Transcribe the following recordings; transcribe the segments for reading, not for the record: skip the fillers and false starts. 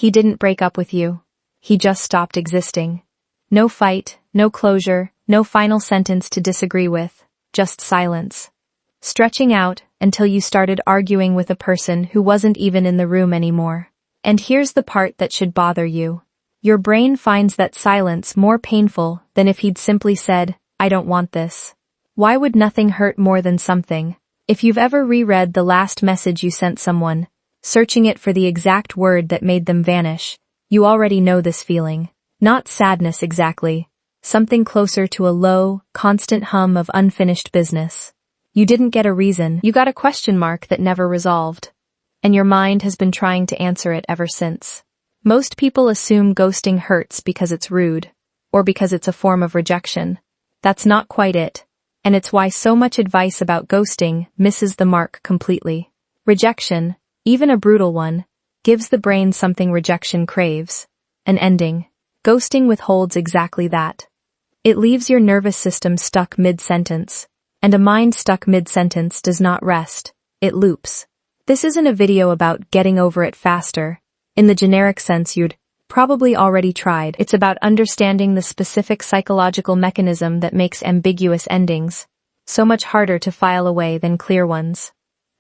He didn't break up with you. He just stopped existing. No fight, no closure, no final sentence to disagree with, just silence. Stretching out until you started arguing with a person who wasn't even in the room anymore. And here's the part that should bother you. Your brain finds that silence more painful than if he'd simply said, "I don't want this." Why would nothing hurt more than something? If you've ever reread the last message you sent someone, searching it for the exact word that made them vanish, you already know this feeling. Not sadness exactly. Something closer to a low, constant hum of unfinished business. You didn't get a reason, you got a question mark that never resolved. And your mind has been trying to answer it ever since. Most people assume ghosting hurts because it's rude, or because it's a form of rejection. That's not quite it, and it's why so much advice about ghosting misses the mark completely. Rejection, even a brutal one, gives the brain something rejection craves: an ending. Ghosting withholds exactly that. It leaves your nervous system stuck mid-sentence, and a mind stuck mid-sentence does not rest, it loops. This isn't a video about getting over it faster. In the generic sense you'd probably already tried. It's about understanding the specific psychological mechanism that makes ambiguous endings so much harder to file away than clear ones,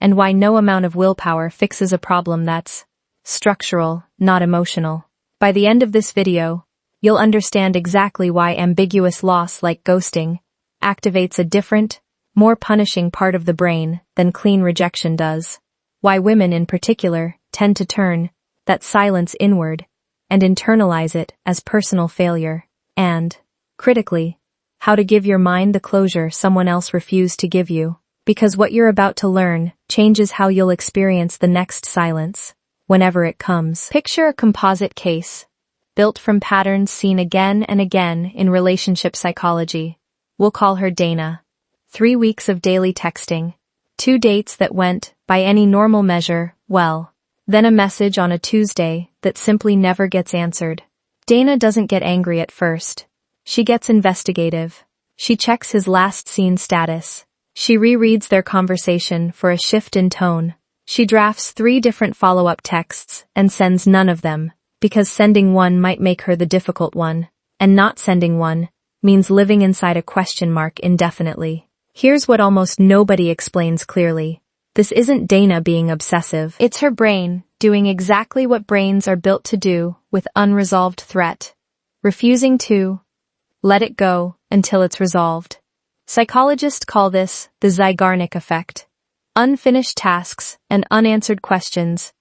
and why no amount of willpower fixes a problem that's structural, not emotional. By the end of this video, you'll understand exactly why ambiguous loss like ghosting activates a different, more punishing part of the brain than clean rejection does. Why women in particular tend to turn that silence inward and internalize it as personal failure. And, critically, how to give your mind the closure someone else refused to give you. Because what you're about to learn changes how you'll experience the next silence, whenever it comes. Picture a composite case, built from patterns seen again and again in relationship psychology. We'll call her Dana. 3 weeks of daily texting. 2 dates that went, by any normal measure, well. Then a message on a Tuesday that simply never gets answered. Dana doesn't get angry at first. She gets investigative. She checks his last seen status. She rereads their conversation for a shift in tone. She drafts 3 different follow-up texts and sends none of them, because sending one might make her the difficult one, and not sending one means living inside a question mark indefinitely. Here's what almost nobody explains clearly. This isn't Dana being obsessive. It's her brain doing exactly what brains are built to do with unresolved threat. Refusing to let it go until it's resolved. Psychologists call this the Zeigarnik effect. Unfinished tasks and unanswered questions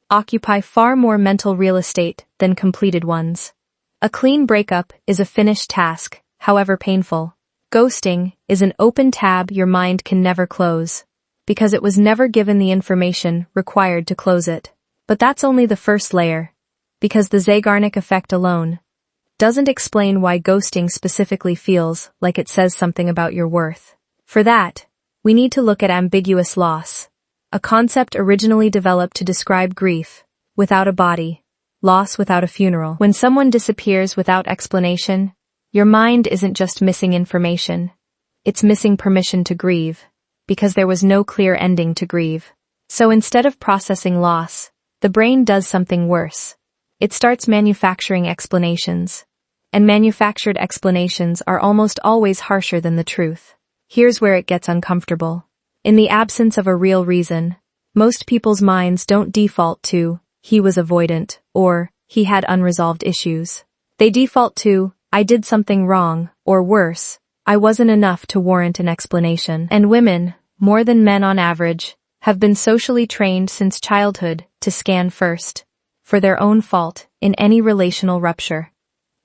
occupy far more mental real estate than completed ones. A clean breakup is a finished task, however painful. Ghosting is an open tab your mind can never close, because it was never given the information required to close it. But that's only the first layer, because the Zeigarnik effect alone doesn't explain why ghosting specifically feels like it says something about your worth. For that, we need to look at ambiguous loss, a concept originally developed to describe grief without a body, loss without a funeral. When someone disappears without explanation, your mind isn't just missing information, it's missing permission to grieve, because there was no clear ending to grieve. So instead of processing loss, the brain does something worse. It starts manufacturing explanations. And manufactured explanations are almost always harsher than the truth. Here's where it gets uncomfortable. In the absence of a real reason, most people's minds don't default to, he was avoidant, or, he had unresolved issues. They default to, I did something wrong, or worse, I wasn't enough to warrant an explanation. And women, more than men on average, have been socially trained since childhood to scan first, for their own fault, in any relational rupture.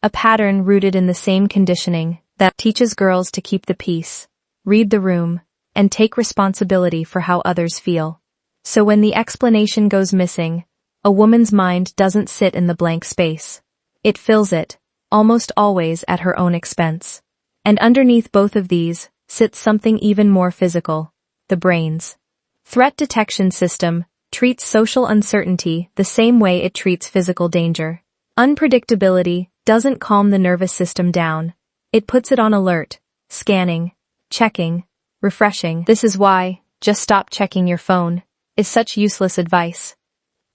A pattern rooted in the same conditioning that teaches girls to keep the peace, read the room, and take responsibility for how others feel. So when the explanation goes missing, a woman's mind doesn't sit in the blank space. It fills it, almost always at her own expense. And underneath both of these sits something even more physical, the brain's threat detection system treats social uncertainty the same way it treats physical danger. Unpredictability doesn't calm the nervous system down. It puts it on alert, scanning, checking, refreshing. This is why, just stop checking your phone, is such useless advice.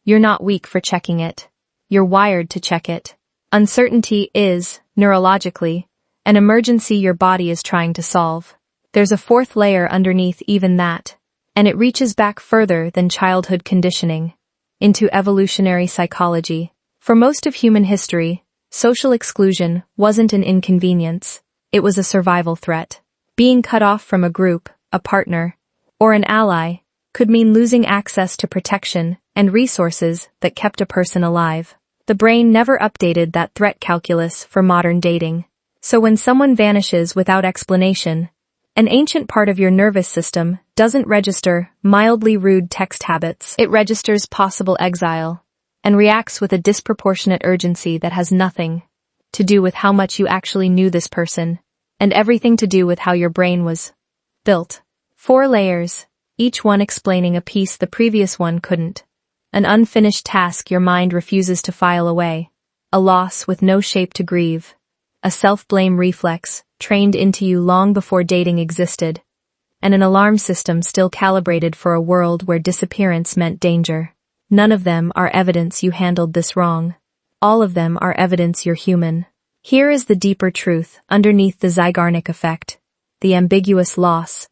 You're not weak for checking it. you're wired to check it. Uncertainty is, neurologically, an emergency your body is trying to solve. There's a fourth layer underneath even that, and it reaches back further than childhood conditioning, into evolutionary psychology. For most of human history, social exclusion wasn't an inconvenience, it was a survival threat. Being cut off from a group, a partner, or an ally could mean losing access to protection and resources that kept a person alive. The brain never updated that threat calculus for modern dating. So when someone vanishes without explanation, an ancient part of your nervous system doesn't register mildly rude text habits. It registers possible exile and reacts with a disproportionate urgency that has nothing to do with how much you actually knew this person, and everything to do with how your brain was built. 4 layers, each one explaining a piece the previous one couldn't. An unfinished task your mind refuses to file away. A loss with no shape to grieve. A self-blame reflex trained into you long before dating existed. And an alarm system still calibrated for a world where disappearance meant danger. None of them are evidence you handled this wrong. All of them are evidence you're human. Here is the deeper truth underneath the Zeigarnik effect, the ambiguous loss,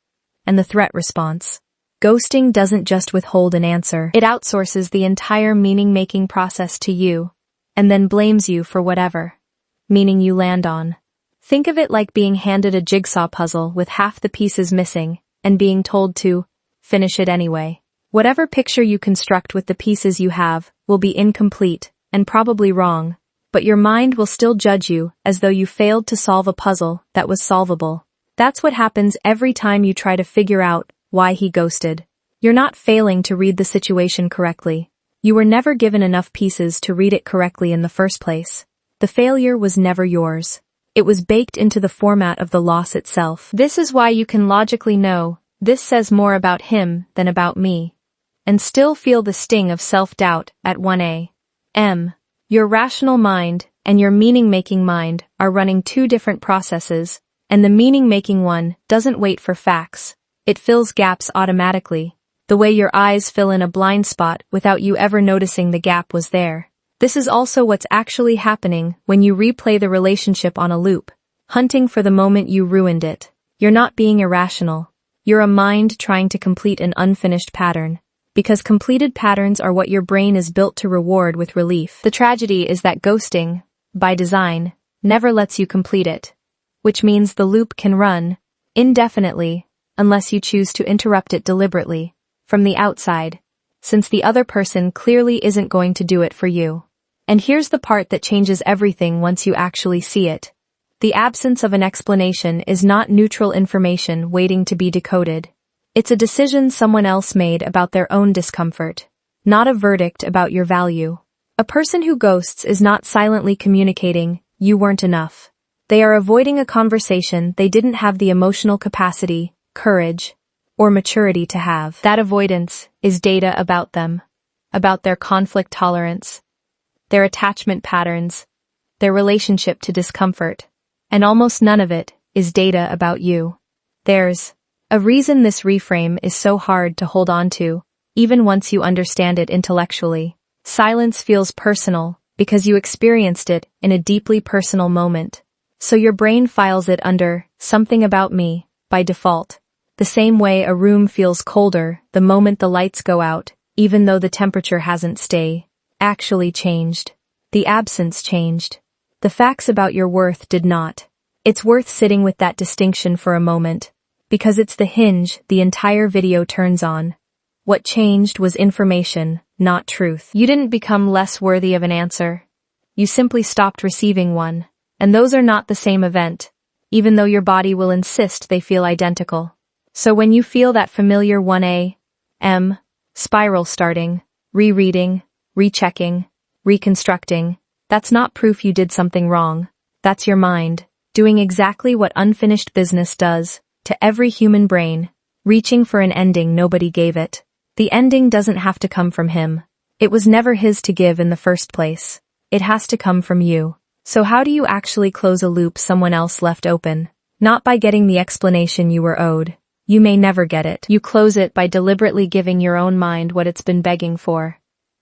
and the threat response. Ghosting doesn't just withhold an answer, it outsources the entire meaning-making process to you, and then blames you for whatever meaning you land on. Think of it like being handed a jigsaw puzzle with half the pieces missing, and being told to finish it anyway. Whatever picture you construct with the pieces you have will be incomplete and probably wrong, but your mind will still judge you as though you failed to solve a puzzle that was solvable. That's what happens every time you try to figure out why he ghosted. You're not failing to read the situation correctly. You were never given enough pieces to read it correctly in the first place. The failure was never yours. It was baked into the format of the loss itself. This is why you can logically know, this says more about him than about me, and still feel the sting of self-doubt at 1 a.m. Your rational mind and your meaning-making mind are running 2 different processes, and the meaning-making one doesn't wait for facts. It fills gaps automatically, the way your eyes fill in a blind spot without you ever noticing the gap was there. This is also what's actually happening when you replay the relationship on a loop, hunting for the moment you ruined it. You're not being irrational. You're a mind trying to complete an unfinished pattern, because completed patterns are what your brain is built to reward with relief. The tragedy is that ghosting, by design, never lets you complete it, which means the loop can run indefinitely unless you choose to interrupt it deliberately, from the outside, since the other person clearly isn't going to do it for you. And here's the part that changes everything once you actually see it. The absence of an explanation is not neutral information waiting to be decoded. It's a decision someone else made about their own discomfort, not a verdict about your value. A person who ghosts is not silently communicating, "You weren't enough." They are avoiding a conversation they didn't have the emotional capacity, courage, or maturity to have. That avoidance is data about them, about their conflict tolerance, their attachment patterns, their relationship to discomfort, and almost none of it is data about you. There's a reason this reframe is so hard to hold on to, even once you understand it intellectually. Silence feels personal because you experienced it in a deeply personal moment, so your brain files it under "something about me" by default. The same way a room feels colder the moment the lights go out, even though the temperature hasn't actually changed. The absence changed. The facts about your worth did not. It's worth sitting with that distinction for a moment, because it's the hinge the entire video turns on. What changed was information, not truth. You didn't become less worthy of an answer. You simply stopped receiving one, and those are not the same event, even though your body will insist they feel identical. So when you feel that familiar 1 a.m. spiral starting, rereading, rechecking, reconstructing, that's not proof you did something wrong. That's your mind, doing exactly what unfinished business does to every human brain, reaching for an ending nobody gave it. The ending doesn't have to come from him. It was never his to give in the first place. It has to come from you. So how do you actually close a loop someone else left open? Not by getting the explanation you were owed. You may never get it. You close it by deliberately giving your own mind what it's been begging for.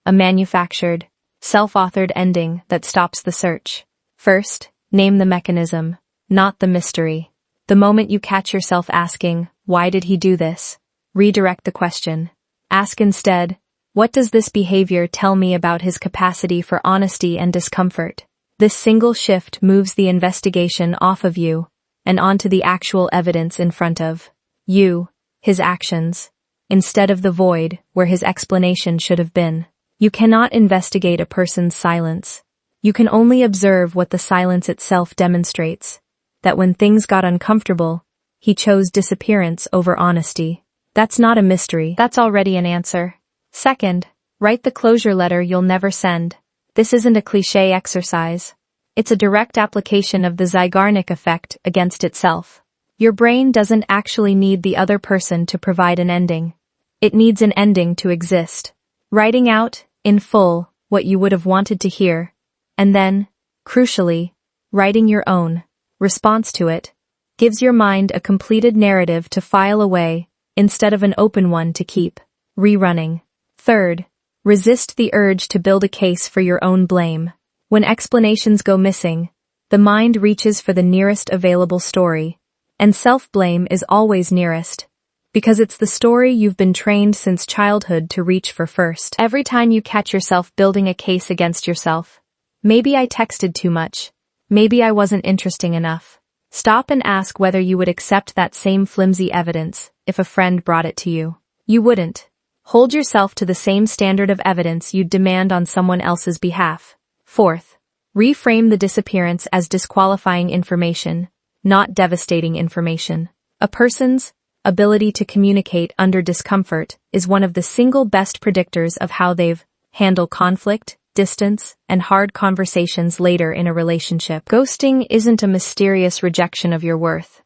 A manufactured, self-authored ending that stops the search. First, name the mechanism, not the mystery. The moment you catch yourself asking, "Why did he do this?" redirect the question. Ask instead, "What does this behavior tell me about his capacity for honesty and discomfort?" This single shift moves the investigation off of you and onto the actual evidence in front of you, his actions, instead of the void where his explanation should have been. You cannot investigate a person's silence. You can only observe what the silence itself demonstrates, that when things got uncomfortable, he chose disappearance over honesty. That's not a mystery, that's already an answer. Second, write the closure letter you'll never send. This isn't a cliché exercise. It's a direct application of the Zeigarnik effect against itself. Your brain doesn't actually need the other person to provide an ending. It needs an ending to exist. Writing out, in full, what you would have wanted to hear, and then, crucially, writing your own response to it, gives your mind a completed narrative to file away instead of an open one to keep rerunning. Third, resist the urge to build a case for your own blame. When explanations go missing, the mind reaches for the nearest available story, and self-blame is always nearest, because it's the story you've been trained since childhood to reach for first. Every time you catch yourself building a case against yourself, maybe I texted too much, maybe I wasn't interesting enough, stop and ask whether you would accept that same flimsy evidence if a friend brought it to you. You wouldn't. Hold yourself to the same standard of evidence you'd demand on someone else's behalf. Fourth, reframe the disappearance as disqualifying information, not devastating information. A person's ability to communicate under discomfort is one of the single best predictors of how they've handled conflict, distance, and hard conversations later in a relationship. Ghosting isn't a mysterious rejection of your worth.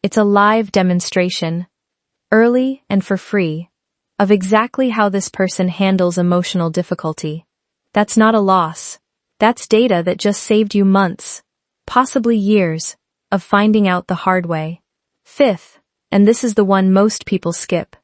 It's a live demonstration, early and for free, of exactly how this person handles emotional difficulty. That's not a loss. That's data that just saved you months, possibly years, of finding out the hard way. Fifth, and this is the one most people skip,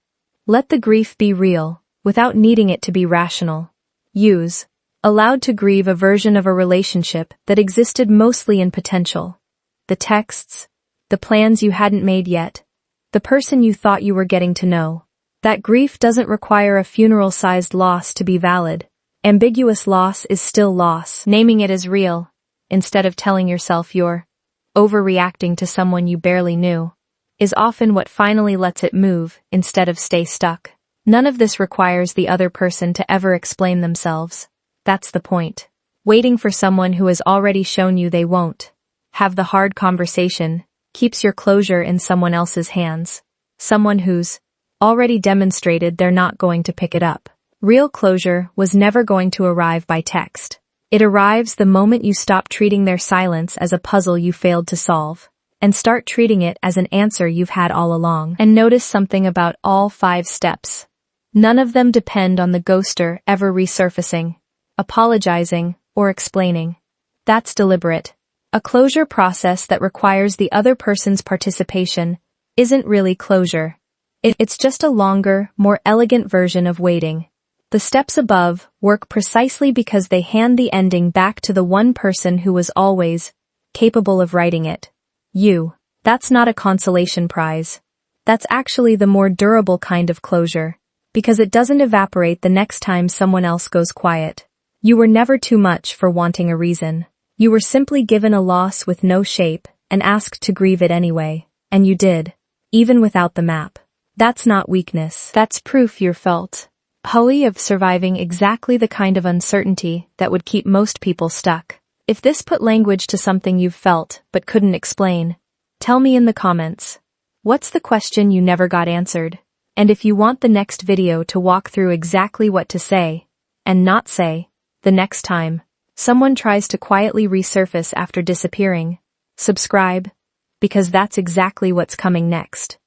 let the grief be real, without needing it to be rational. Use, allowed to grieve a version of a relationship that existed mostly in potential. The texts, the plans you hadn't made yet, the person you thought you were getting to know. That grief doesn't require a funeral-sized loss to be valid. Ambiguous loss is still loss. Naming it as real, instead of telling yourself you're overreacting to someone you barely knew, is often what finally lets it move instead of stay stuck. None of this requires the other person to ever explain themselves. That's the point. Waiting for someone who has already shown you they won't have the hard conversation keeps your closure in someone else's hands. Someone who's already demonstrated they're not going to pick it up. Real closure was never going to arrive by text. It arrives the moment you stop treating their silence as a puzzle you failed to solve, and start treating it as an answer you've had all along. And notice something about all 5 steps. None of them depend on the ghoster ever resurfacing, apologizing, or explaining. That's deliberate. A closure process that requires the other person's participation isn't really closure. It's just a longer, more elegant version of waiting. The steps above work precisely because they hand the ending back to the one person who was always capable of writing it. You. That's not a consolation prize. That's actually the more durable kind of closure, because it doesn't evaporate the next time someone else goes quiet. You were never too much for wanting a reason. You were simply given a loss with no shape and asked to grieve it anyway, and you did, even without the map. That's not weakness. That's proof you're felt. Wholly of surviving exactly the kind of uncertainty that would keep most people stuck. If this put language to something you've felt but couldn't explain, tell me in the comments. What's the question you never got answered? And if you want the next video to walk through exactly what to say, and not say, the next time someone tries to quietly resurface after disappearing, subscribe, because that's exactly what's coming next.